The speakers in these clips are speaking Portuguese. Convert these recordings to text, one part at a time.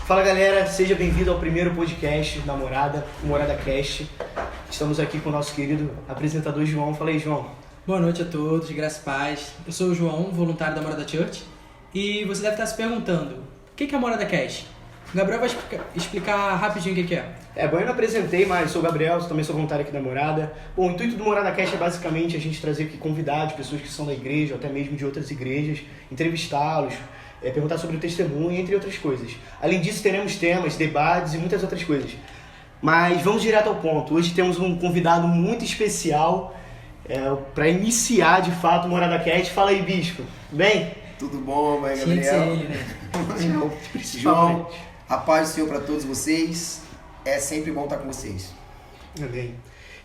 Fala galera, seja bem-vindo ao primeiro podcast da Morada, Morada Cast. Estamos aqui com o nosso querido apresentador João. Fala aí, João. Boa noite a todos, graça e paz. Eu sou o João, voluntário da Morada Church. E você deve estar se perguntando, o que é a Morada Cast? O Gabriel vai explicar rapidinho o que é. Bom, eu não apresentei, mas sou o Gabriel, também sou voluntário aqui da Morada. Bom, o intuito do Morada Cast é basicamente a gente trazer aqui convidados, pessoas que são da igreja, ou até mesmo de outras igrejas, entrevistá-los, perguntar sobre o testemunho, entre outras coisas. Além disso, teremos temas, debates e muitas outras coisas. Mas vamos direto ao ponto. Hoje temos um convidado muito especial para iniciar, de fato, o Morada Cast. Fala aí, Bispo. Bem? Tudo bom, mãe Gabriel? Tinha que ser ele, né? João, a paz do Senhor para todos vocês. É sempre bom estar com vocês. Bem.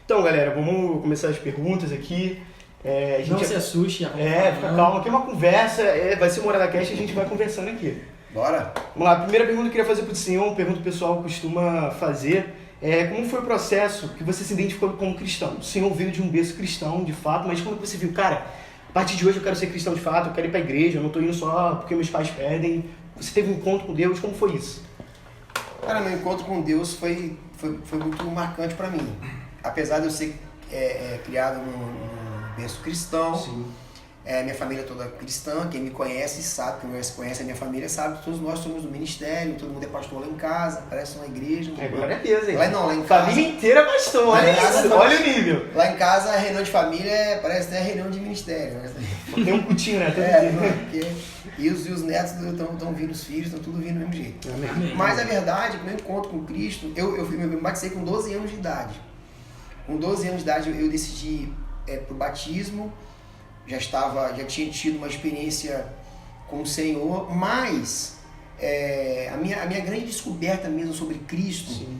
Então, galera, vamos começar as perguntas aqui. Não se assuste. Fica calma, aqui é uma conversa, vai ser Morada Cast e a gente vai conversando aqui. Bora? Vamos lá, a primeira pergunta que eu queria fazer para o senhor, uma pergunta que o pessoal costuma fazer, como foi o processo que você se identificou como cristão? O senhor veio de um berço cristão, de fato, mas quando você viu, cara, a partir de hoje eu quero ser cristão de fato, eu quero ir para a igreja, eu não estou indo só porque meus pais pedem, você teve um encontro com Deus, como foi isso? Cara, meu encontro com Deus foi muito marcante para mim. Apesar de eu ser criado num berço cristão, Sim. Minha família toda cristã, quem me conhece sabe, quem conhece a minha família sabe que todos nós somos do ministério, todo mundo é pastor lá em casa, parece uma igreja. Glória a Deus, hein? Lá em casa. Família inteira é pastor, olha isso, olha o nível. Lá em casa, a reunião de família parece até reunião de ministério. Tem um cutinho, né? E os netos estão vindo, os filhos estão tudo vindo do mesmo jeito. Amém. Mas a verdade, meu encontro com Cristo, eu me batizei com 12 anos de idade. Com 12 anos de idade eu decidi pro batismo, já tinha tido uma experiência com o Senhor, mas a minha grande descoberta mesmo sobre Cristo, sim,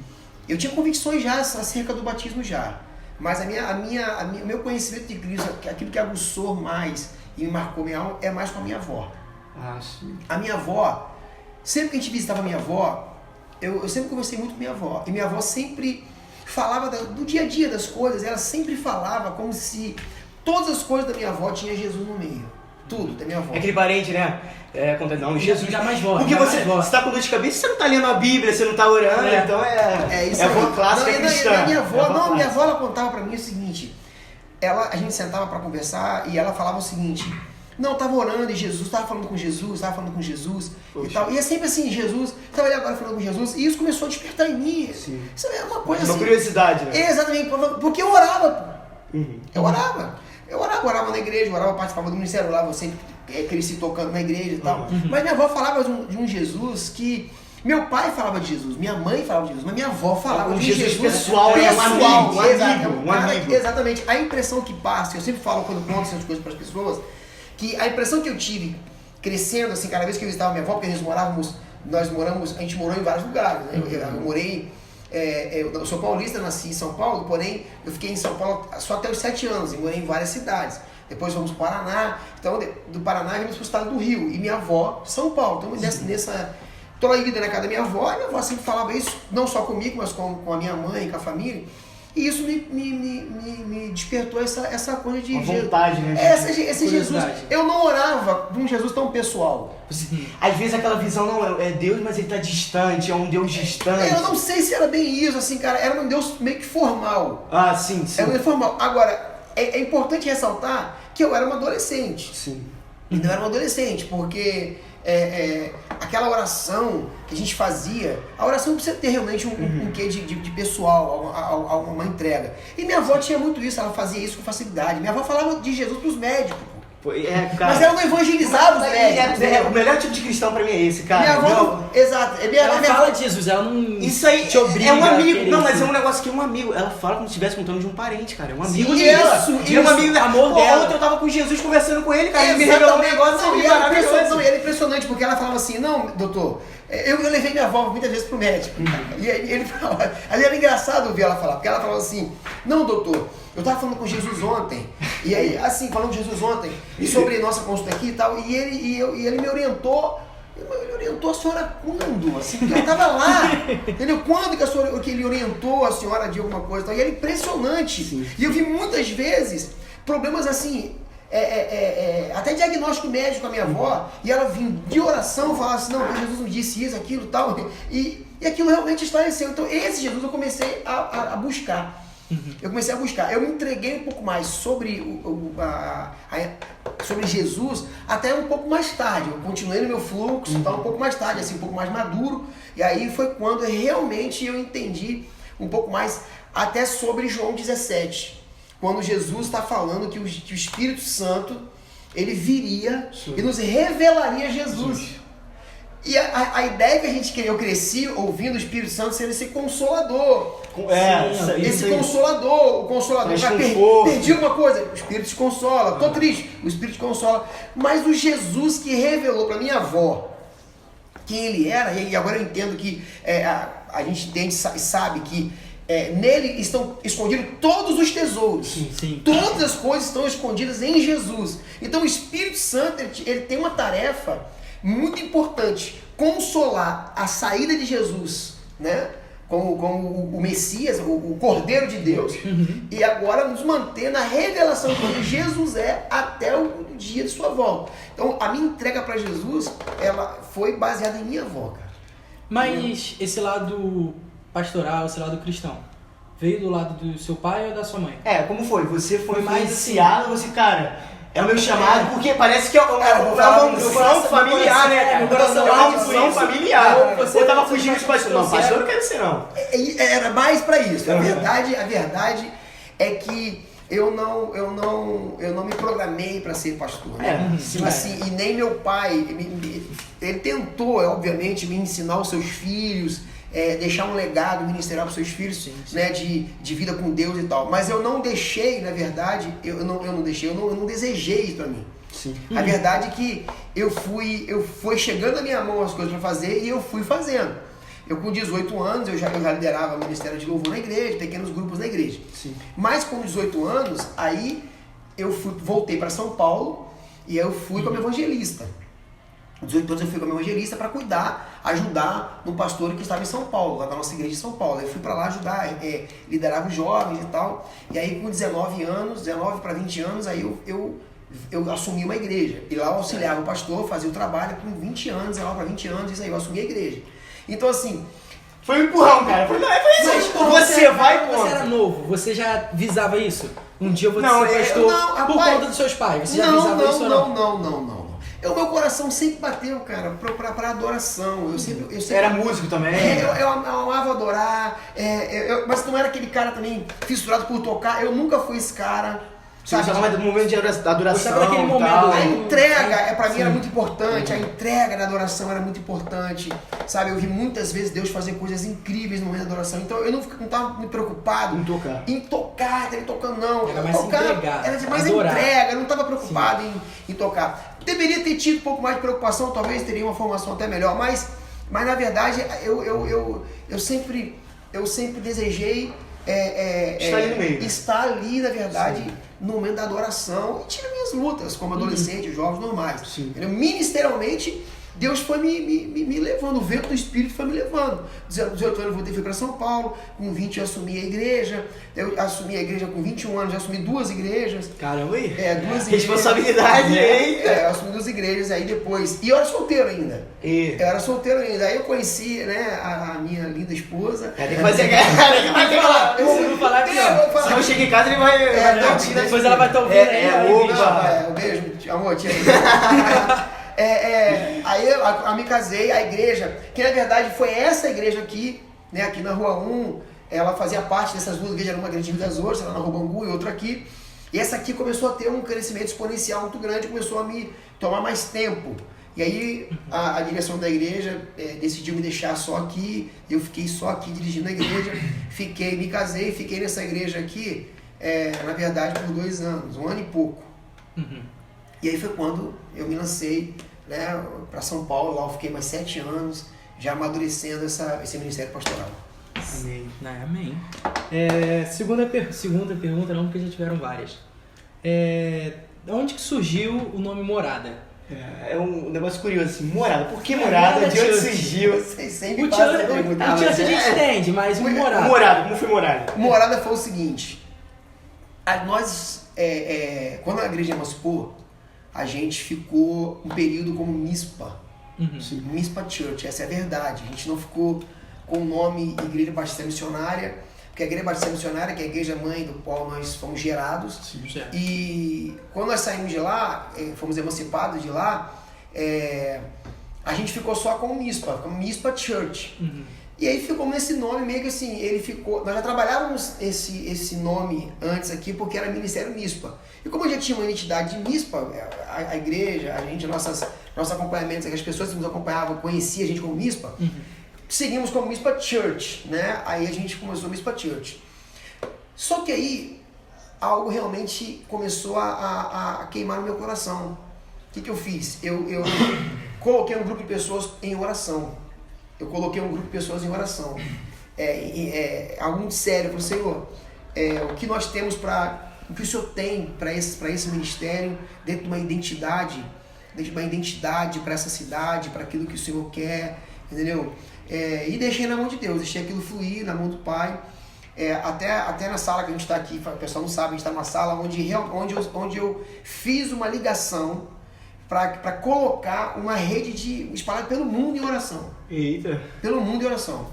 eu tinha convicções já acerca do batismo já, mas o meu conhecimento de Cristo, aquilo que aguçou mais e me marcou minha alma, é mais com a minha avó. Sim. A minha avó, sempre que a gente visitava a minha avó, eu sempre conversei muito com minha avó, e minha avó sempre falava do dia a dia das coisas, ela sempre falava como se todas as coisas da minha avó tinha Jesus no meio. Tudo da minha avó. É aquele parente, né? Não, Jesus já mais voz. Porque você tá com dor de cabeça, você não tá lendo a Bíblia, você não tá orando, então isso é a avó clássica cristã. Minha avó ela contava pra mim o seguinte, a gente sentava pra conversar e ela falava o seguinte, não, eu tava orando e Jesus, tava falando com Jesus e tal. E é sempre assim, Jesus, estava ali agora falando com Jesus, e isso começou a despertar em mim. Sim. Isso é uma coisa uma assim. Curiosidade, né? Exatamente, porque eu orava, pô. Uhum. Eu orava na igreja, participava do ministério, eu sempre cresci tocando na igreja e tal. Uhum. Mas minha avó falava de um Jesus que... Meu pai falava de Jesus, minha mãe falava de Jesus, mas minha avó falava de Jesus pessoal, um amigo. Exatamente. A impressão que passa, eu sempre falo quando conto essas coisas para as pessoas, que a impressão que eu tive crescendo, assim, cada vez que eu visitava minha avó, porque a gente morou em vários lugares, né? Eu morei... eu sou paulista, nasci em São Paulo, porém eu fiquei em São Paulo só até os 7 anos e morei em várias cidades. Depois fomos para o Paraná, então do Paraná vimos para o estado do Rio e minha avó, São Paulo. Então toda a vida na casa da minha avó, e minha avó sempre falava isso, não só comigo, mas com a minha mãe, com a família. E isso me despertou essa coisa de... Uma vontade, né? Esse Jesus. Eu não orava de um Jesus tão pessoal. Às vezes aquela visão, não, é Deus, mas ele tá distante, é um Deus distante. Eu não sei se era bem isso, assim, cara, era um Deus meio que formal. Sim. Era um Deus formal. Agora, é importante ressaltar que eu era um adolescente. Sim. Eu era um adolescente, porque aquela oração que a gente fazia, a oração precisa ter realmente um quê de pessoal, uma entrega. E minha avó tinha muito isso, ela fazia isso com facilidade. Minha avó falava de Jesus para os médicos. Cara, mas ela não evangelizava os médicos. O melhor tipo de cristão pra mim é esse, cara. Minha avó, exato. Ela fala de Jesus, ela não isso aí te obriga. É um amigo. Não, mas é um negócio que é um amigo. Ela fala como se estivesse contando de um parente, cara. É um amigo dela. Isso. É um amigo dela. Amor dela. Ontem eu tava com Jesus conversando com ele, cara. Ele me revelou um negócio maravilhoso. E era impressionante, porque ela falava assim, não, doutor, eu levei minha avó muitas vezes pro médico. E ele falava, ali era engraçado ouvir ela falar, porque ela falava assim, não, doutor, eu tava falando com Jesus ontem, e aí, assim, falando com Jesus ontem, e sobre nossa consulta aqui e tal, e ele me orientou. Ele orientou a senhora quando? Assim, porque eu tava lá, entendeu? Quando que ele orientou a senhora de alguma coisa? E era impressionante. Sim. E eu vi muitas vezes problemas assim, até diagnóstico médico com a minha avó, e ela vinha de oração, falava assim, não, Jesus me disse isso, aquilo, tal, e aquilo realmente esclareceu. Então esse Jesus eu comecei a buscar. Eu comecei a buscar. Eu me entreguei um pouco mais sobre sobre Jesus até um pouco mais tarde. Eu continuei no meu fluxo, tá, um pouco mais tarde, assim, um pouco mais maduro. E aí foi quando realmente eu entendi um pouco mais até sobre João 17. Quando Jesus está falando que o Espírito Santo ele viria e nos revelaria Jesus. E a ideia que eu cresci ouvindo o Espírito Santo ser esse consolador. Esse consolador, o consolador. Perdi alguma coisa, o Espírito te consola. Tô triste, o Espírito te consola. Mas o Jesus que revelou para minha avó quem ele era, e agora eu entendo que a gente entende e sabe que nele estão escondidos todos os tesouros. Sim. Todas as coisas estão escondidas em Jesus. Então o Espírito Santo ele tem uma tarefa muito importante, consolar a saída de Jesus, né? Como o Messias, o Cordeiro de Deus, e agora nos manter na revelação de quem Jesus é até o dia de sua volta. Então a minha entrega para Jesus, ela foi baseada em minha avó, cara. Mas esse lado pastoral, esse lado cristão, veio do lado do seu pai ou da sua mãe? Como foi? Você foi mais influenciado, você, cara... É o meu chamado, porque parece que é uma unção familiar, né, cara? É uma unção familiar. Eu tava fugindo de pastor. Não, pastor eu não quero ser, não. Era mais pra isso. A verdade é que eu não me programei pra ser pastor. Né? Assim, e nem meu pai, ele tentou, obviamente, me ensinar os seus filhos, deixar um legado ministerial para os seus filhos, né, de vida com Deus e tal. Mas eu não deixei, na verdade, eu não desejei isso para mim. A verdade é que eu fui chegando na minha mão as coisas para fazer e eu fui fazendo. Eu com 18 anos, eu já liderava o Ministério de Louvor na igreja, pequenos grupos na igreja. Mas com 18 anos, aí eu voltei para São Paulo e eu fui como evangelista. 18 anos eu fui como evangelista para ajudar no pastor que estava em São Paulo, lá da nossa igreja de São Paulo. Eu fui para lá ajudar, liderar os jovens e tal. E aí com 19 para 20 anos, aí eu assumi uma igreja. E lá eu auxiliava o pastor, fazia o trabalho com 20 anos, 19 para 20 anos, isso aí eu assumi a igreja. Então assim... Foi um empurrão, cara. Foi isso. Você vai, pô. Você era novo, você já visava isso? Um dia eu vou ser pastor por conta dos seus pais. Você já visava isso ou não? Não. O meu coração sempre bateu, cara, pra adoração. Eu sempre era músico também? Eu amava adorar, mas não era aquele cara também fissurado por tocar. Eu nunca fui esse cara. Você gostava do momento de adoração, daquele momento, a entrega pra mim era muito importante, a entrega na adoração era muito importante, sabe? Eu vi muitas vezes Deus fazer coisas incríveis no momento da adoração, então eu não estava me preocupado em tocar, tocando, não. Era mais entregar, era mais entrega, eu não estava preocupado em tocar. Deveria ter tido um pouco mais de preocupação, talvez teria uma formação até melhor, mas na verdade eu sempre desejei estar ali, na verdade, no momento da adoração, e tive minhas lutas como adolescente, jovens normais. Ministerialmente, Deus foi me levando, o vento do Espírito foi me levando. 18 anos eu voltei, fui para São Paulo, com 20 eu assumi a igreja, com 21 anos eu assumi 2 igrejas. Caramba, aí? 2 igrejas. Responsabilidade, eita! Eu assumi 2 igrejas, aí depois, e eu era solteiro ainda. Aí eu conheci, né, a minha linda esposa. Tem que fazer cara, Vamos falar aqui, ó. Se eu chego em casa, ele vai... Depois ela vai estar ouvindo aí. Um beijo, amor, te amo. Aí eu me casei, a igreja, que na verdade foi essa igreja aqui, né, aqui na Rua 1, ela fazia parte dessas 2 igrejas, era uma igreja de Rio das Ostras, era na Rua Bangu e outra aqui, e essa aqui começou a ter um crescimento exponencial muito grande, começou a me tomar mais tempo, e aí a direção da igreja decidiu me deixar só aqui, eu fiquei só aqui dirigindo a igreja, me casei, fiquei nessa igreja aqui, na verdade por 2 anos, 1 ano e pouco. E aí foi quando eu me lancei, né, para São Paulo, lá eu fiquei mais 7 anos, já amadurecendo esse ministério pastoral. Amém. Segunda pergunta, não, porque já tiveram várias. Onde que surgiu o nome Morada? É um negócio curioso, assim, Morada. Por que Morada? De onde surgiu? Vocês sempre O Church a gente entende, mas o Morada. Morada, como foi Morada? Morada foi o seguinte, quando a igreja emancipou, a gente ficou um período como MISPA. MISPA Church, essa é a verdade. A gente não ficou com o nome Igreja Batista Missionária, porque a Igreja Batista Missionária, que é a igreja mãe do qual nós fomos gerados. Sim, certo. E quando nós saímos de lá, fomos emancipados de lá, a gente ficou só com o MISPA, com o MISPA Church. E aí ficou nesse nome meio que assim, ele ficou. Nós já trabalhávamos esse nome antes aqui porque era Ministério MISPA. E como a gente tinha uma identidade de MISPA, a igreja, nossos acompanhamentos, as pessoas que nos acompanhavam conheciam a gente como MISPA, seguimos como MISPA Church, né? Aí a gente começou MISPA Church. Só que aí algo realmente começou a queimar no meu coração. O que eu fiz? Eu coloquei um grupo de pessoas em oração. Algo muito sério. Eu falei, Senhor, o que nós temos o que o Senhor tem para esse ministério, dentro de uma identidade para essa cidade, para aquilo que o Senhor quer, entendeu? E deixei na mão de Deus, deixei aquilo fluir na mão do Pai. Até na sala que a gente está aqui, o pessoal não sabe, a gente está numa sala onde eu fiz uma ligação para colocar uma rede espalhada pelo mundo em oração. Eita. Pelo mundo em oração.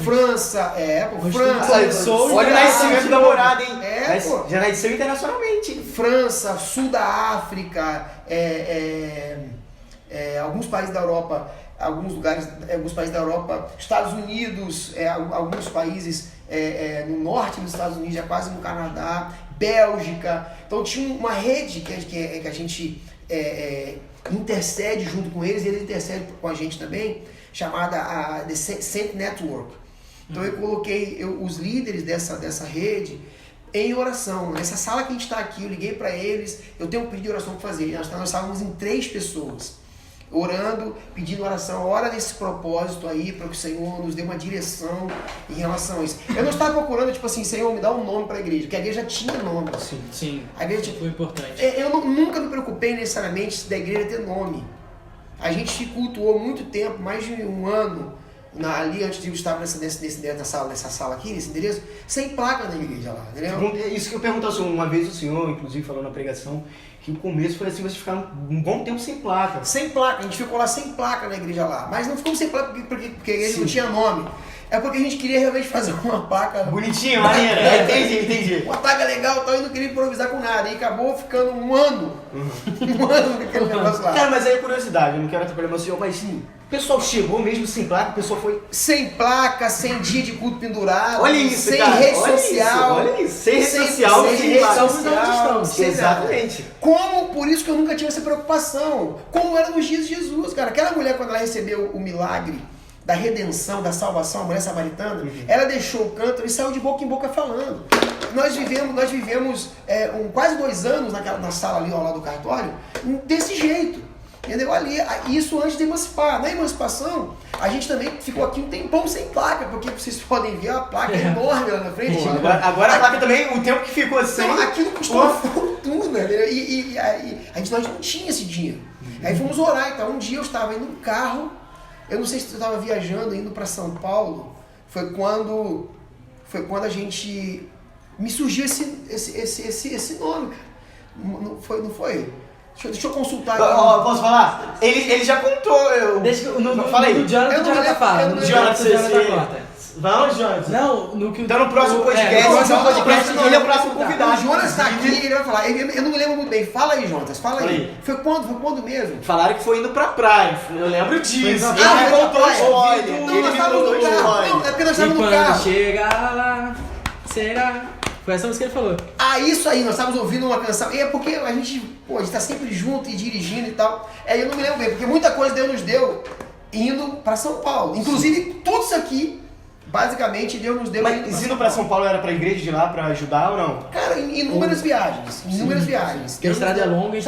França, olha o nascimento da morada, hein? Pô. Já nasceu internacionalmente. França, sul da África, alguns países da Europa, alguns países da Europa, Estados Unidos, alguns países no norte dos Estados Unidos, já quase no Canadá, Bélgica. Então tinha uma rede que a gente intercede junto com eles, e eles intercedem com a gente também, chamada a The Saint Network. Então eu coloquei os líderes dessa rede em oração. Nessa sala que a gente está aqui, eu liguei para eles, eu tenho um pedido de oração para fazer. Nós estávamos em 3 pessoas, orando, pedindo oração. Ora nesse propósito aí, para que o Senhor nos dê uma direção em relação a isso. Eu não estava procurando, tipo assim, Senhor, me dá um nome para a igreja, porque a igreja tinha nome. Sim, a igreja foi importante. Eu nunca me preocupei necessariamente da igreja ter nome. A gente cultuou muito tempo, mais de um ano, ali antes de eu estar nessa sala aqui, nesse endereço, sem placa na igreja lá, entendeu? Isso que eu pergunto, uma vez o senhor, inclusive, falou na pregação, que o começo foi assim, vocês ficaram um bom tempo sem placa. Sem placa, a gente ficou lá sem placa na igreja lá, mas não ficamos sem placa porque a igreja não tinha nome. É porque a gente queria realmente fazer uma placa bonitinha, maneira. Entendi. Uma placa legal, então eu não queria improvisar com nada. E acabou ficando um ano. Um ano naquele negócio lá. Cara, mas aí é curiosidade, eu não quero atrapalhar o senhor, mas sim, o pessoal chegou mesmo sem placa, o pessoal foi... Sem placa, sem dia de culto pendurado. Olha isso, sem cara. Rede social. Olha isso. Sem rede social, sem placa. Exatamente. Por isso que eu nunca tive essa preocupação. Como era nos dias de Jesus, cara. Aquela mulher, quando ela recebeu o milagre da redenção, da salvação, a mulher samaritana, ela deixou o cântaro e saiu de boca em boca falando. Nós vivemos quase 2 anos na sala ali ao lado do cartório, desse jeito. Entendeu? Ali, isso antes de emancipar. Na emancipação, a gente também ficou aqui um tempão sem placa, porque vocês podem ver a placa enorme lá na frente. Pô, agora a placa também, o tempo que ficou assim... Então, aquilo custou uma fortuna, entendeu? E nós não tínhamos esse dinheiro. Aí fomos orar, então um dia eu estava indo no carro, eu não sei se eu estava viajando, indo para São Paulo, foi quando a gente... Me surgiu esse nome, cara. Não foi? Deixa eu consultar. Posso falar? Ele já contou. Deixa eu... Fala aí. O Jonathan fala. Vamos, Jonathan. Não, no que então no próximo podcast. Ele é o próximo convidado. O Jonas está aqui, ele vai falar. Eu não me lembro muito bem. Fala aí, Jonas. Fala aí. Foi quando mesmo? Falaram que foi indo pra praia. Eu lembro disso. Ele me contou spoiler. Ele me contou spoiler. Não, é porque nós estávamos no carro. Quando chegar lá, será... Foi essa música que ele falou. Isso aí, nós estávamos ouvindo uma canção. E é porque a gente está sempre junto e dirigindo e tal. Eu não me lembro bem, porque muita coisa Deus nos deu indo para São Paulo. Inclusive, tudo isso aqui, basicamente, Deus nos deu. Mas indo para São Paulo era para a igreja de lá para ajudar ou não? Cara, inúmeras viagens. Porque a estrada é longa,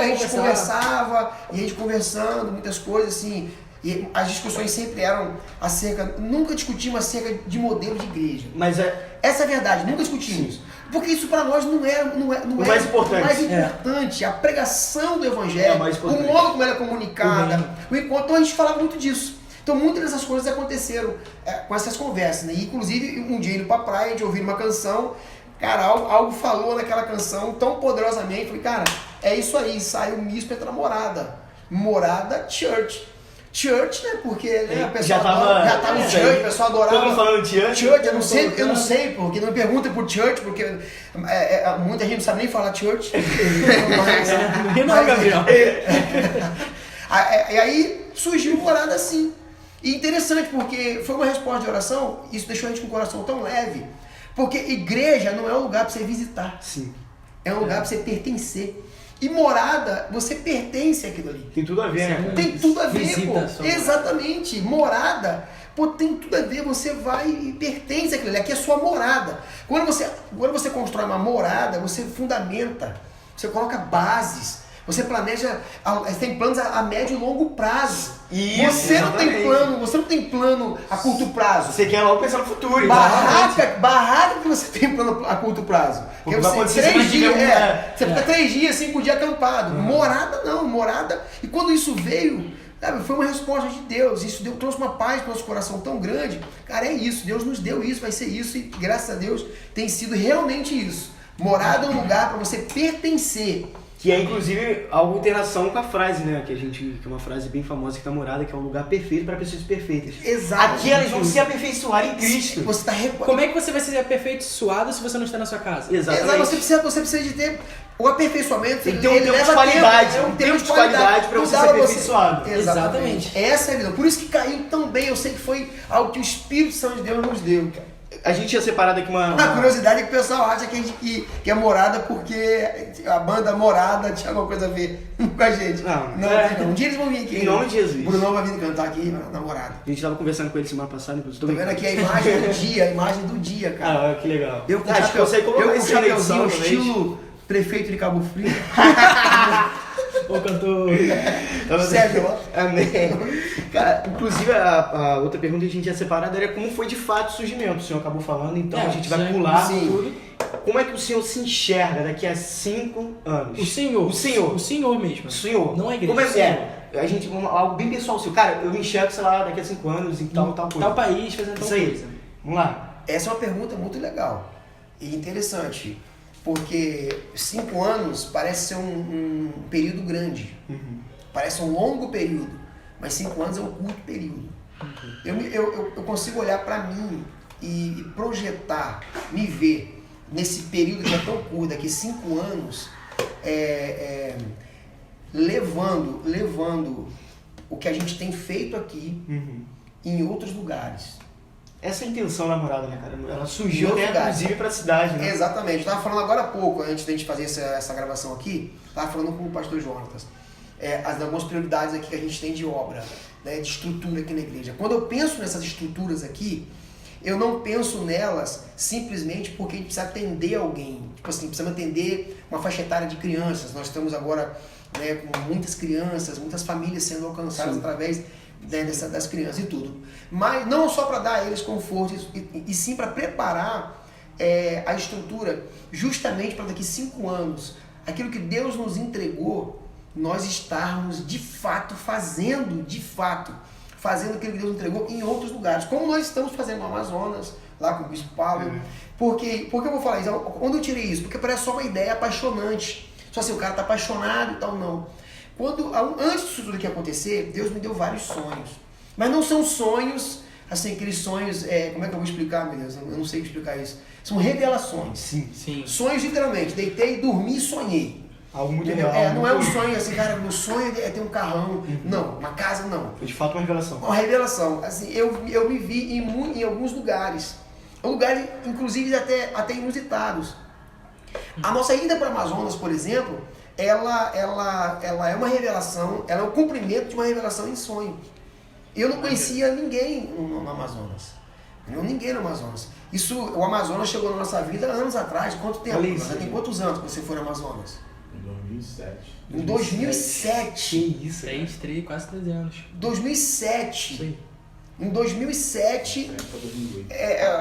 a gente conversava, e a gente conversando, muitas coisas assim. E as discussões sempre eram nunca discutimos acerca de modelo de igreja. Mas essa é a verdade, nunca discutimos. Porque isso para nós não é o mais importante. O mais importante, a pregação do evangelho, o modo como ela é comunicada, o encontro. Então a gente falava muito disso. Então muitas dessas coisas aconteceram com essas conversas, né? E, inclusive, um dia indo pra praia, a gente ouvindo uma canção, Cara, algo falou naquela canção tão poderosamente. Falei, cara, é isso aí, sai o misto entre a morada. Morada Church. Church, né? Porque né, a pessoa já tava no church, o pessoal adorava. Todo mundo falando church. Church, eu não sei, porque não me pergunta por church, porque muita gente não sabe nem falar church. Não, Gabriel. E aí surgiu morada assim. E interessante, porque foi uma resposta de oração, isso deixou a gente com o coração tão leve. Porque igreja não é um lugar para você visitar. Sim. É um lugar para você pertencer. E morada, você pertence àquilo ali. Tem tudo a ver, né? Tem tudo a ver, Visita, pô. Exatamente. Morada, pô, tem tudo a ver. Você vai e pertence àquilo ali. Aqui é sua morada. Quando você constrói uma morada, você fundamenta. Você coloca bases. Você planeja, você tem planos a médio e longo prazo. Isso, você não tem plano a curto prazo. Você quer logo pensar no futuro. Barraca que você tem plano a curto prazo. Porque você, vai acontecer 3 dias, você É. fica 3 dias, 5 dias acampado. Morada não, morada. E quando isso veio, sabe, foi uma resposta de Deus. Isso trouxe uma paz para o nosso coração tão grande. Cara, é isso. Deus nos deu isso, vai ser isso. E graças a Deus tem sido realmente isso. Morada é um lugar para você pertencer. Que é inclusive algo em interação com a frase, né? Que é uma frase bem famosa que tá morada, que é um lugar perfeito para pessoas perfeitas. Exato. Aqui elas vão se aperfeiçoar em Cristo. Você tá Como é que você vai ser aperfeiçoado se você não está na sua casa? Exatamente. Você precisa de ter o aperfeiçoamento. Tem que ter um tempo de qualidade. É um tempo de qualidade para você ser aperfeiçoado. Exatamente. Essa é a vida. Por isso que caiu tão bem. Eu sei que foi algo que o Espírito Santo de Deus nos deu, cara. A gente tinha separado aqui uma... A curiosidade é que o pessoal acha que é morada porque a banda Morada tinha alguma coisa a ver com a gente. Não. Um dia eles vão vir aqui. Em nome de Jesus. O Brunão vai vir cantar aqui na Morada. A gente tava conversando com ele semana passada, inclusive. Tô vendo aqui a imagem do dia, cara. Ah, que legal. Eu com acho que eu sei como vai ser a edição, chapeuzinho, estilo prefeito de Cabo Frio. Ou cantor... Sérgio, ó. Amém. Cara, inclusive a outra pergunta que a gente tinha separado era como foi de fato o surgimento. O senhor acabou falando, então a gente vai pular tudo. Como é que o senhor se enxerga daqui a 5 anos? O senhor mesmo. O senhor. Não a igreja. Como a gente, algo bem pessoal seu. Cara, eu me enxergo, sei lá, daqui a 5 anos em tal coisa. Tal país fazendo tal coisa. Vamos lá. Essa é uma pergunta muito legal e interessante, porque 5 anos parece ser um período grande, parece um longo período, mas 5 anos é um curto período. Eu consigo olhar para mim e projetar, me ver nesse período que é tão curto, daqui 5 anos, levando o que a gente tem feito aqui em outros lugares. Essa é a intenção da morada, né, cara? Ela surgiu Outro lugar. inclusive pra cidade, né? Exatamente. Eu tava falando agora há pouco, antes da gente fazer essa gravação aqui, tava falando com o pastor Jonatas, algumas prioridades aqui que a gente tem de obra, né, de estrutura aqui na igreja. Quando eu penso nessas estruturas aqui, eu não penso nelas simplesmente porque a gente precisa atender alguém. Tipo assim, precisamos atender uma faixa etária de crianças. Nós estamos agora, né, com muitas crianças, muitas famílias sendo alcançadas através das crianças e tudo. Mas não só para dar a eles conforto, e sim para preparar a estrutura justamente para daqui 5 anos, aquilo que Deus nos entregou, nós estarmos de fato fazendo aquilo que Deus nos entregou em outros lugares, como nós estamos fazendo no Amazonas, lá com o Bispo Paulo. Por que eu vou falar isso? Quando eu tirei isso? Porque parece só uma ideia apaixonante. Só assim, o cara está apaixonado e tal, não. Antes disso tudo que acontecer, Deus me deu vários sonhos. Mas não são sonhos, assim, aqueles sonhos, como é que eu vou explicar, meu Deus? Eu não sei explicar isso. São revelações. Sim. Sonhos literalmente. Deitei, dormi e sonhei. Algo muito real. Não é um sonho assim, cara, meu sonho é ter um carrão. Não, uma casa não. Foi de fato uma revelação. Uma revelação. Assim, eu me vi em alguns lugares. Lugares, inclusive, até inusitados. A nossa ida para o Amazonas, por exemplo, ela é uma revelação, ela é o cumprimento de uma revelação em sonho. Eu não conhecia ninguém no Amazonas. Ninguém no Amazonas. O Amazonas chegou na nossa vida anos atrás. Quanto tempo? Tem quantos anos que você foi no Amazonas? Em 2007. Que isso? 3, quase 13 anos. 2007. Sim. Em 2007,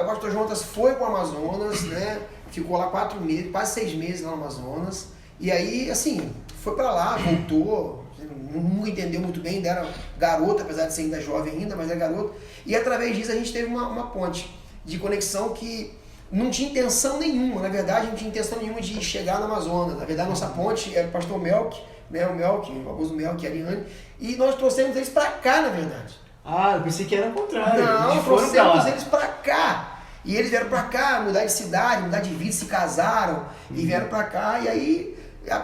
o pastor Jonatas foi para o Amazonas, né? Ficou lá 4 meses, quase 6 meses lá no Amazonas. E aí, assim, foi para lá, voltou, não entendeu muito bem, ainda era garoto, apesar de ser ainda jovem ainda, mas é garoto. E através disso a gente teve uma ponte de conexão que não tinha intenção nenhuma, na verdade, não tinha intenção nenhuma de chegar no Amazonas. Na verdade, nossa ponte era o pastor Melk, né, o famoso Melk e a Ariane, e nós trouxemos eles para cá, na verdade. Ah, eu pensei que era o contrário. Não, Eles foram pra trouxemos lá. eles para cá. E eles vieram para cá, mudar de cidade, mudar de vida, se casaram e vieram para cá. E aí,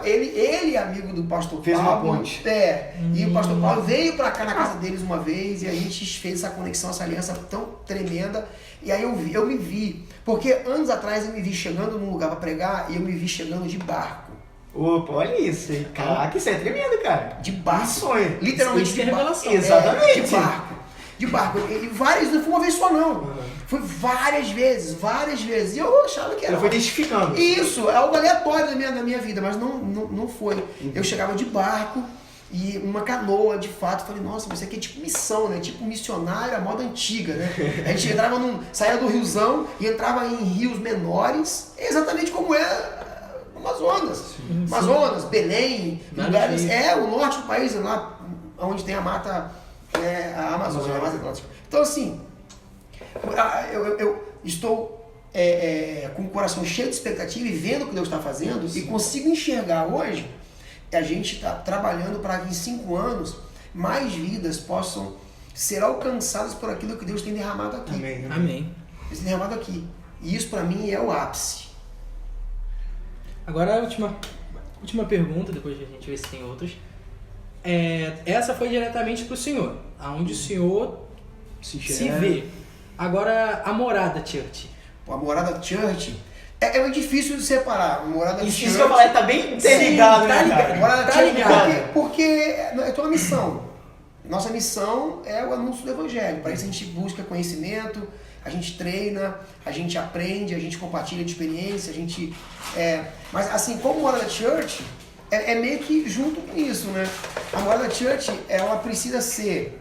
ele amigo do pastor Fez uma Paulo. ponte. E o pastor Paulo veio para cá na casa deles uma vez e a gente fez essa conexão, essa aliança tão tremenda. E aí eu me vi, porque anos atrás eu me vi chegando num lugar para pregar e eu me vi chegando de barco. Opa, olha isso aí. Caraca, isso é tremendo, cara. De barco. Que sonho. Literalmente Isso que é de barco. revelação. Exatamente. De barco. De barco. E várias, não foi uma vez só não. Foi várias vezes. E eu achava que era. Ela foi testificando. Isso, é algo aleatório na minha vida, mas não foi. Eu chegava de barco e uma canoa, de fato, falei, nossa, mas isso aqui é tipo missão, né? Tipo missionário, a moda antiga, né? A gente saía do riozão e entrava em rios menores, exatamente como é o Amazonas. Amazonas, Belém, lugares, o norte do país, lá onde tem a mata, a Amazônia, a Mata Atlântica. Então assim, eu estou com o coração cheio de expectativa e vendo o que Deus está fazendo e consigo enxergar hoje. A gente está trabalhando para que em 5 anos mais vidas possam ser alcançadas por aquilo que Deus tem derramado aqui. Amém. Amém. Deus tem derramado aqui. E isso para mim é o ápice. Agora a última pergunta, depois a gente vê se tem outras. Essa foi diretamente para o senhor, aonde o senhor se vê. Agora, a Morada Church. A Morada Church é muito difícil de separar. A Morada Church... Isso que eu falei, tá bem interligado, né, cara? Morada Tá Church, ligado. porque é tua missão. Nossa missão é o anúncio do Evangelho. Para isso a gente busca conhecimento, a gente treina, a gente aprende, a gente compartilha de experiência, a gente... Mas assim, como Morada Church, é meio que junto com isso, né? A Morada Church, ela precisa se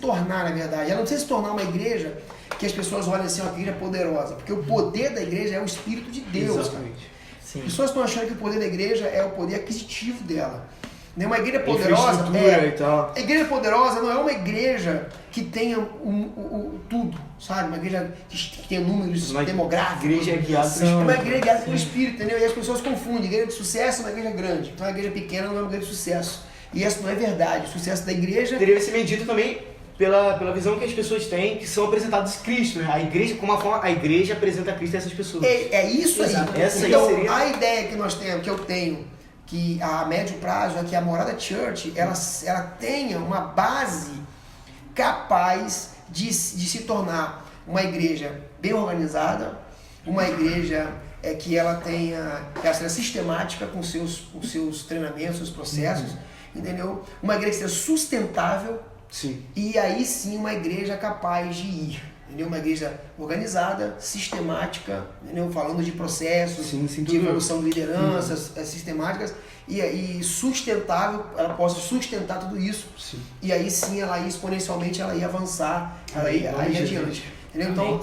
tornar, na verdade, ela não precisa se tornar uma igreja que as pessoas olham assim, uma igreja poderosa, porque o poder da igreja é o Espírito de Deus. Exatamente. Sim. As pessoas estão achando que o poder da igreja é o poder aquisitivo dela. Uma igreja poderosa e tal. A igreja poderosa não é uma igreja que tenha tudo, sabe? Uma igreja que tenha números demográficos. Igreja é guiada pelo É Espírito. uma igreja guiada pelo Espírito, entendeu? E as pessoas confundem. Igreja de sucesso é uma igreja grande. Então a igreja pequena não é uma igreja de sucesso. E isso não é verdade. O sucesso da igreja... Deveria ser medido também pela visão que as pessoas têm, que são apresentadas Cristo, né? A igreja, como a forma a igreja apresenta Cristo a essas pessoas. É isso aí. Exato. Essa aí Então, seria... a ideia que eu tenho, que a médio prazo é que a Morada Church ela tenha uma base capaz de se tornar uma igreja bem organizada, uma igreja que ela seja sistemática com seus treinamentos, seus processos, entendeu? Uma igreja que seja sustentável. Sim. E aí sim uma igreja capaz de ir, entendeu? Uma igreja organizada, sistemática, entendeu? Falando de processos, sim, de evolução de lideranças sistemáticas e sustentável, ela possa sustentar tudo isso. Sim. E aí sim ela exponencialmente ela ia avançar, ela ia adiante. Entendeu? Então,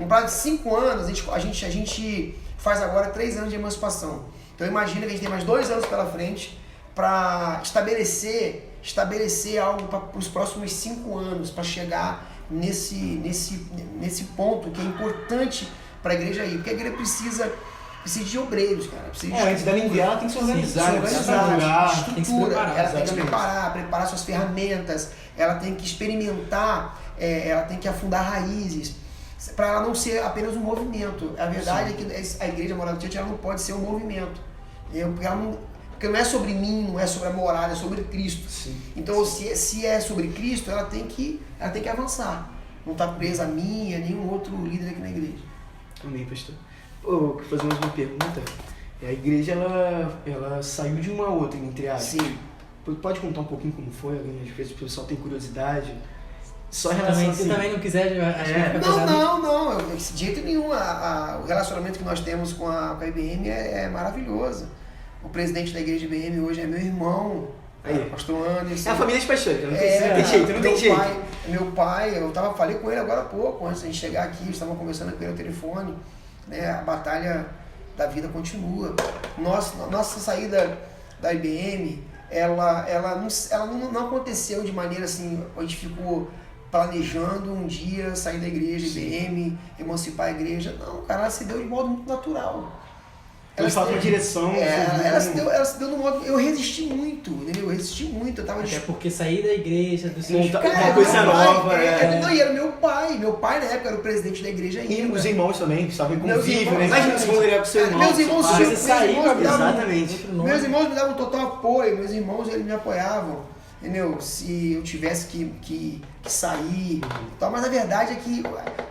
um prazo de 5 anos, a gente faz agora 3 anos de emancipação. Então imagina que a gente tem mais 2 anos pela frente para estabelecer algo para os próximos 5 anos, para chegar nesse ponto que é importante para a igreja ir. Porque a igreja precisa de obreiros, cara. Antes dela enviar, ela tem que se organizar. Estrutura, tem que se preparar, ela tem que se preparar suas ferramentas, ela tem que experimentar, ela tem que afundar raízes, para ela não ser apenas um movimento. A verdade é que a igreja Morada Church ela não pode ser um movimento. Porque não é sobre mim, não é sobre a morada, é sobre Cristo. Sim. Então, se é sobre Cristo, ela tem que avançar. Não está presa a mim, a nenhum outro líder aqui na igreja. Amém, pastor. Eu quero fazer mais uma pergunta. A igreja, ela saiu de uma outra, entre aspas. Sim. Pode contar um pouquinho como foi? Às vezes o pessoal tem curiosidade. Só em Se relação você também não quiser, acho que fica pesado. Não. De jeito nenhum. O relacionamento que nós temos com a IBM é maravilhoso. O presidente da igreja IBM hoje é meu irmão, o pastor Anderson. É a família de pastores, não tem jeito. Meu pai, falei com ele agora há pouco, antes de chegar aqui, estava conversando com ele no telefone, né? A batalha da vida continua. Nossa saída da IBM, ela não aconteceu de maneira assim, a gente ficou planejando um dia sair da igreja, IBM, emancipar a igreja. Não, cara, ela se deu de modo muito natural. Ela falta uma direção. Ela se deu no modo. Eu resisti muito, entendeu? Eu resisti muito. Eu tava Até porque sair da igreja, dos seus Monta- pais... uma coisa nova, Não, e era meu pai. Meu pai, na época, era o presidente da igreja ainda. E os irmãos também, que estavam em Meus convívio, irmãos, né? Imagina se congregar com seu irmão. Meus irmãos, seu pai. meus sair irmãos com a me davam- Exatamente. Meus irmãos me davam total apoio, meus irmãos eles me apoiavam, entendeu? Se eu tivesse que sair e tal, mas a verdade é que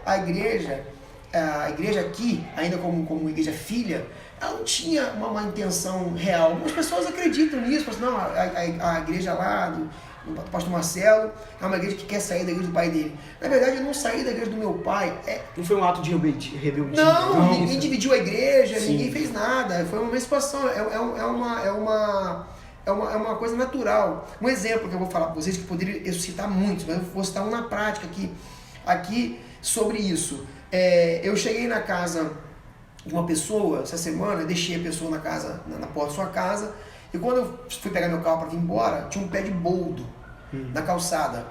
a igreja aqui, ainda como igreja filha, ela não tinha uma intenção real. Algumas pessoas acreditam nisso, falam assim, não, a igreja lá do pastor Marcelo é uma igreja que quer sair da igreja do pai dele. Na verdade, eu não saí da igreja do meu pai. Não foi um ato de rebeldia. Não, ninguém dividiu a igreja, Sim. ninguém fez nada. Foi uma emancipação, é uma coisa natural. Um exemplo que eu vou falar para vocês, que poderia eu citar muitos, mas eu vou citar um na prática aqui sobre isso. Eu cheguei na casa de uma pessoa essa semana, deixei a pessoa na casa, na porta da sua casa, e quando eu fui pegar meu carro para vir embora, tinha um pé de boldo na calçada.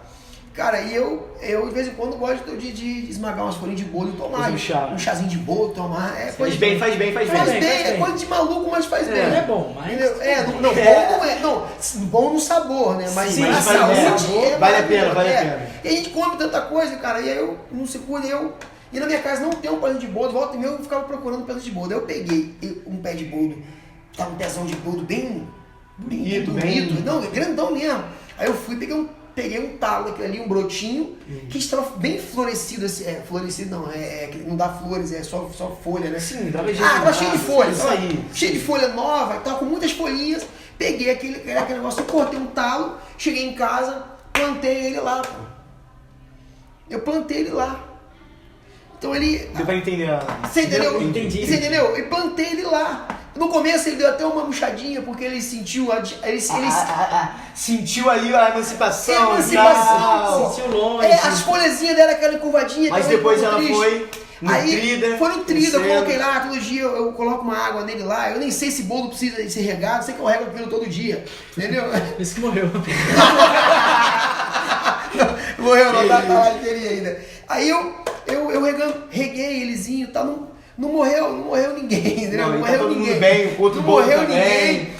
Cara, e eu de vez em quando gosto de esmagar umas folhinhas de boldo e tomar. Fazer um chá. Um chazinho de boldo, tomar. Faz bem. Faz bem, é coisa de maluco, mas faz bem. Não é bom, mas... Entendeu? Bom não é. Não, bom no sabor, né? Mas Sim, na mas saúde vale a pena, vale a pena. E a gente come tanta coisa, cara, e aí eu não se cuida, e na minha casa não tem um pedaço de boldo, volta e meia eu ficava procurando um pedaço de boldo. Aí eu peguei um pé de boldo, tava um pezão de boldo bem bonito, não, grandão mesmo. Aí eu fui, peguei um talo daquele ali, um brotinho, que estava bem florescido, assim, florescido não, que não dá flores, é só folha, né? Sim, dava jeito. Tava cheio de folhas, Isso aí. cheio de folha nova, tava com muitas folhinhas, peguei aquele negócio, cortei um talo, cheguei em casa, plantei ele lá, pô. Eu plantei ele lá. Então ele... Deu pra entender Você entendeu? Entendi. Você entendeu? Eu plantei ele lá. No começo ele deu até uma murchadinha, porque ele sentiu... sentiu ali a emancipação. Emancipação. Sentiu longe. As folhazinhas deram aquela curvadinha. Mas aquela depois coisa ela triste. foi nutrida. Aí foi nutrida, eu crescendo. coloquei lá, todo dia eu coloco uma água nele lá. Eu nem sei se bolo precisa ser regado, sei que eu rego aquilo todo dia. Entendeu? Esse que morreu. Morreu, não, tá lá inteirinho ainda. Aí eu reguei elezinho e tal, não morreu ninguém, entendeu? Não, Não tá morreu todo ninguém. mundo bem, o outro não bolo morreu também. ninguém.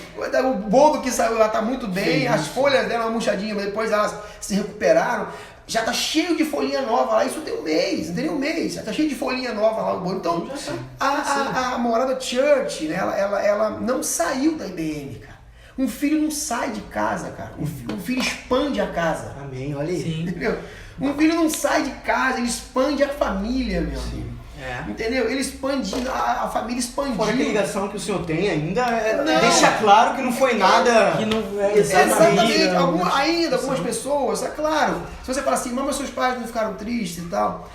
O bolo que saiu lá tá muito bem, Sim. as folhas deram uma murchadinha, mas depois elas se recuperaram. Já tá cheio de folhinha nova lá, isso tem um mês, não tem nem um mês, já tá cheio de folhinha nova lá o bolo. Então, a Morada Church, né, ela não saiu da IBM, cara. Um filho não sai de casa, cara. Um filho expande a casa. Amém, olha aí. Sim. Entendeu? Um filho não sai de casa, ele expande a família, meu amigo. É. Entendeu? Ele expandiu, a família expandiu. Fora que a ligação que o senhor tem ainda Não. deixa claro que não foi nada. Que não é Exatamente, exatamente. algumas pessoas, é claro. Se você fala assim, mas seus pais não ficaram tristes e tal.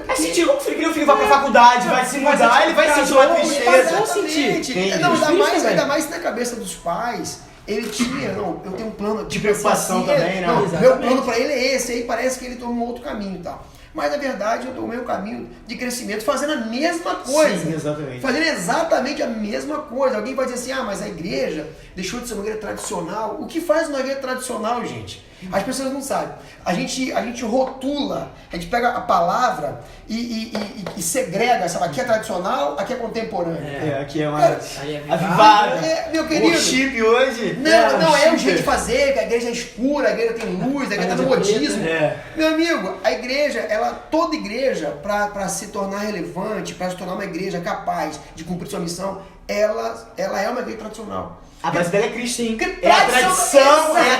Vai sentir como o filho vai pra faculdade, vai se mudar, ele vai sentir uma tristeza. Exatamente. Não, ainda mais na cabeça dos pais. Ele tinha, não, eu tenho um plano De preocupação também, né? Não, meu Exatamente. plano pra ele é esse, aí parece que ele tomou outro caminho e tal. Mas na verdade eu tomei um caminho de crescimento fazendo a mesma coisa. Sim, exatamente. Fazendo exatamente a mesma coisa. Alguém vai dizer assim, mas a igreja deixou de ser uma igreja tradicional. O que faz uma igreja tradicional, gente? As pessoas não sabem. A gente rotula, a gente pega a palavra e segrega, sabe? Aqui é tradicional, aqui é contemporâneo. Aqui é uma Aí é avivada. Meu querido. O chip hoje. Não é o chip. jeito de fazer, que a igreja é escura, a igreja tem luz, a igreja tá no modismo. Meu amigo, a igreja, toda igreja, para se tornar relevante, para se tornar uma igreja capaz de cumprir sua missão, ela é uma igreja tradicional. A base dela é Cristo, sim. Que É a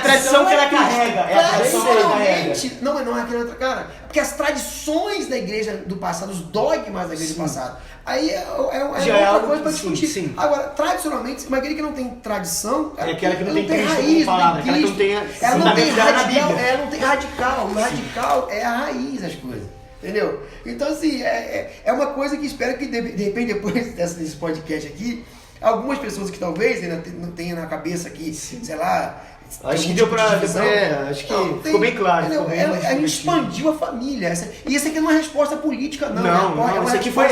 tradição que ela carrega. É a tradição que ela carrega. Tradicionalmente, não é aquela outra cara. Porque as tradições da igreja do passado, os dogmas da igreja do passado, aí é Já é outra algo coisa para que- discutir. sim. Agora, tradicionalmente, uma igreja que não tem tradição, É aquela que não ela tem Cristo como raiz, palavra, não aquela que não tem Cristo. Ela não tem fundamento dela na radical, Bíblia. ela não tem radical. O radical é a raiz das coisas. Entendeu? Então, assim, é uma coisa que espero que, de repente, depois desse podcast aqui, algumas pessoas que talvez ainda não tenham na cabeça que, sei lá... Acho que algum deu tipo pra... de divisão. acho que Não, ficou bem claro. entendeu? Ficou bem A gente expandiu a família. E isso aqui não é uma resposta política, não. É uma isso aqui foi...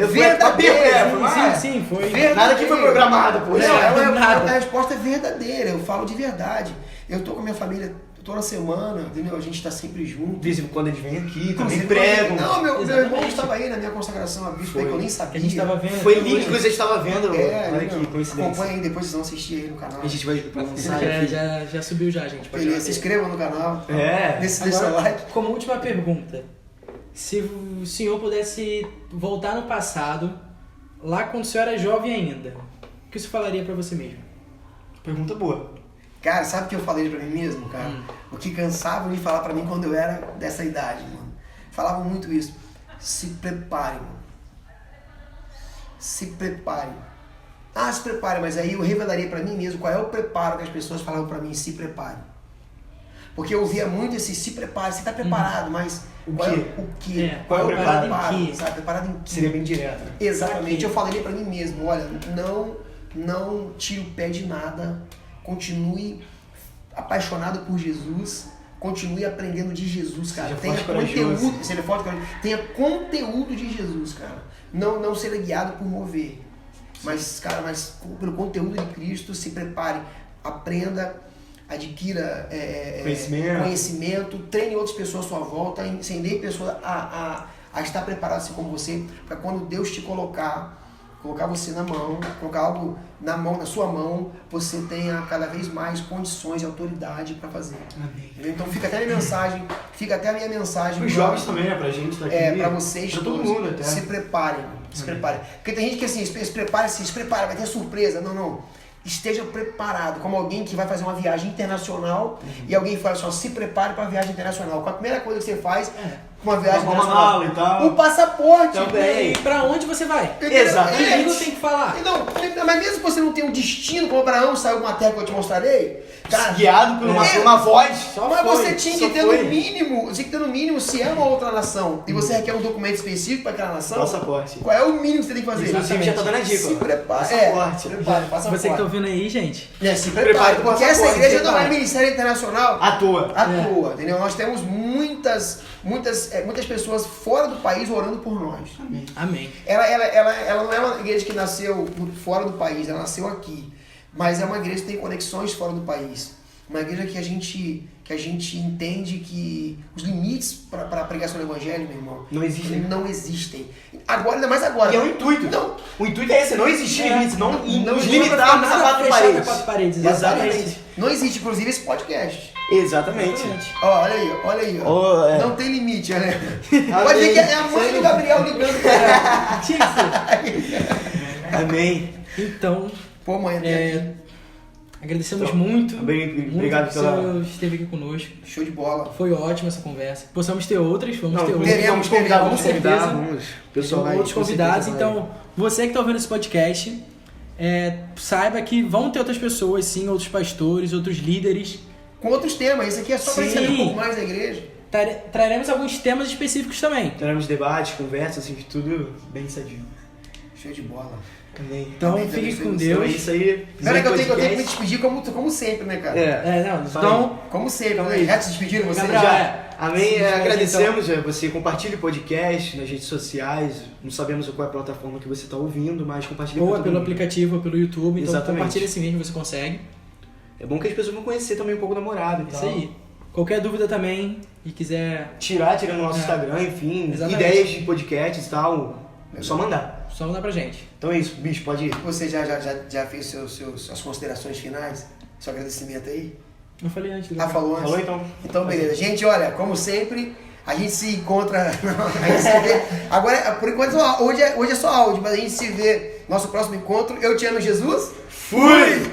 verdadeira. Sim, foi. Nada que foi programado, pô. Não, é nada. a resposta é verdadeira. Eu falo de verdade. Eu tô com a minha família toda semana, entendeu? A gente tá sempre junto. De vez em quando eles vêm aqui, também Inclusive, pregam. Não, meu irmão Exatamente. estava aí na minha consagração a bispo, Foi. que eu nem Que sabia. a gente tava vendo. Foi até lindo, hoje. inclusive eu estava vendo. Olha Meu, que coincidência. acompanha aí, depois vocês vão assistir aí no canal. A gente vai lançar aqui. Já subiu já, gente. Pode Beleza, ver. se inscrevam no canal. É. Deixa seu Agora, like. como última pergunta, se o senhor pudesse voltar no passado, lá quando o senhor era jovem ainda, o que o senhor falaria pra você mesmo? Pergunta boa. Cara, sabe o que eu falei pra mim mesmo, cara? O que cansavam de falar pra mim quando eu era dessa idade, mano. Falavam muito isso. Se prepare, mano. Se prepare. Ah, se prepare, mas aí eu revelaria pra mim mesmo qual é o preparo que as pessoas falavam pra mim, se prepare. Porque eu ouvia muito esse se prepare, você tá preparado, mas O qual quê? é o quê? É, qual é o preparado preparo? em quê? Sabe? Preparado em quê? Seria bem direto. Né? Exatamente, eu falaria pra mim mesmo, olha, não tire o pé de nada, continue apaixonado por Jesus, continue aprendendo de Jesus, cara. Seja Tenha forte e corajoso. conteúdo, seja forte, corajoso. Tenha conteúdo de Jesus, cara. Não seja guiado por mover, mas, cara, mas pelo conteúdo de Cristo, se prepare, aprenda, adquira conhecimento, treine outras pessoas à sua volta, incendeie pessoas a estar preparadas assim como você, para quando Deus te colocar você na mão, colocar algo na sua mão, você tenha cada vez mais condições e autoridade para fazer. Amém. Então fica até a minha mensagem. Os jovens também, né? Pra gente daqui. Para vocês pra todo todos. mundo até. Se preparem, se preparem. Porque tem gente que assim, se prepara, vai ter surpresa. Não. Esteja preparado, como alguém que vai fazer uma viagem internacional e alguém fala assim, ó, se prepare para a viagem internacional. Qual a primeira coisa que você faz com uma viagem Uma internacional? mala e tal. O passaporte. Também. E pra onde você vai? Exatamente. Quem não tem que falar? Não, mas mesmo que você não tenha um destino, como Abraão saiu com uma terra que eu te mostrarei, cara, Guiado por uma voz. Só mas foi, você tinha só que ter foi. no mínimo, se é uma outra nação e você requer um documento específico para aquela nação, Passaporte. qual é o mínimo que você tem que fazer? Inclusive já tá dando a dica. Se ó. prepare. Passaporte. Se prepare, passaporte. Você que tá ouvindo aí, gente, Se Prepare prepare, pro porque essa passaporte, igreja não é prepare. ministério internacional À toa. à toa, entendeu? Nós temos muitas pessoas fora do país orando por nós. amém. Ela não é uma igreja que nasceu fora do país, ela nasceu aqui. Mas é uma igreja que tem conexões fora do país. Uma igreja que a gente entende que os limites para a pregação do evangelho, meu irmão, Não existem. não existem. Agora, ainda mais agora. E é o intuito. Não. O intuito é esse, não existir limites, não nos existe limitarmos a nada quatro fechado paredes. a quatro paredes, Exatamente. Não existe, inclusive, esse podcast. Exatamente. Ó, olha aí. Ó. Oh, é. Não tem limite, né? Pode ver que é a mãe do Gabriel ligando pra ela. Tinha que ser. Amém. Então, Pô, mãe, agradecemos Então, muito. obrigado muito que pela- o senhor esteve aqui conosco. show de bola. Foi ótima essa conversa. Possamos ter outras, vamos Não, ter outras. teremos, vamos convidar, com certeza. vamos. Pessoal, vai, outros com convidados. certeza vai. Então, você que está ouvindo esse podcast, saiba que vão ter outras pessoas, sim, outros pastores, outros líderes. Com outros temas, esse aqui é só para Sim. saber um pouco mais da igreja. Traremos alguns temas específicos também. Teremos debates, conversas, assim, tudo bem sadio. Show de bola. Amém. Então, Amém, fique Deus com abençoe. Então é Deus. isso aí. Peraí que eu tenho que me Podcast. despedir como sempre, né, cara? É. Então, Como sempre, Calma né? aí. Já se despediram vocês? Gabriel, Já? Amém. Se despede, Agradecemos a você. Compartilhe o podcast nas redes sociais. Não sabemos qual é a plataforma que você está ouvindo, mas compartilhe ou com é todo pelo mundo. aplicativo ou pelo YouTube. Então, Exatamente. compartilha assim mesmo, você consegue. É bom que as pessoas vão conhecer também um pouco da morada e Isso tal. aí. Qualquer dúvida também e quiser, Tira no nosso É. Instagram, enfim. Exatamente. Ideias de podcasts e tal. É só mandar. só mandar pra gente. Então é isso, bicho, pode ir. Você já fez suas considerações finais? Seu agradecimento aí? Eu falei antes. Ah, falou antes? Falou então? Então, beleza. Gente, olha, como sempre, a gente se encontra. A gente se vê. Agora, por enquanto, hoje é só áudio, mas a gente se vê no nosso próximo encontro. Eu te amo, Jesus. Fui!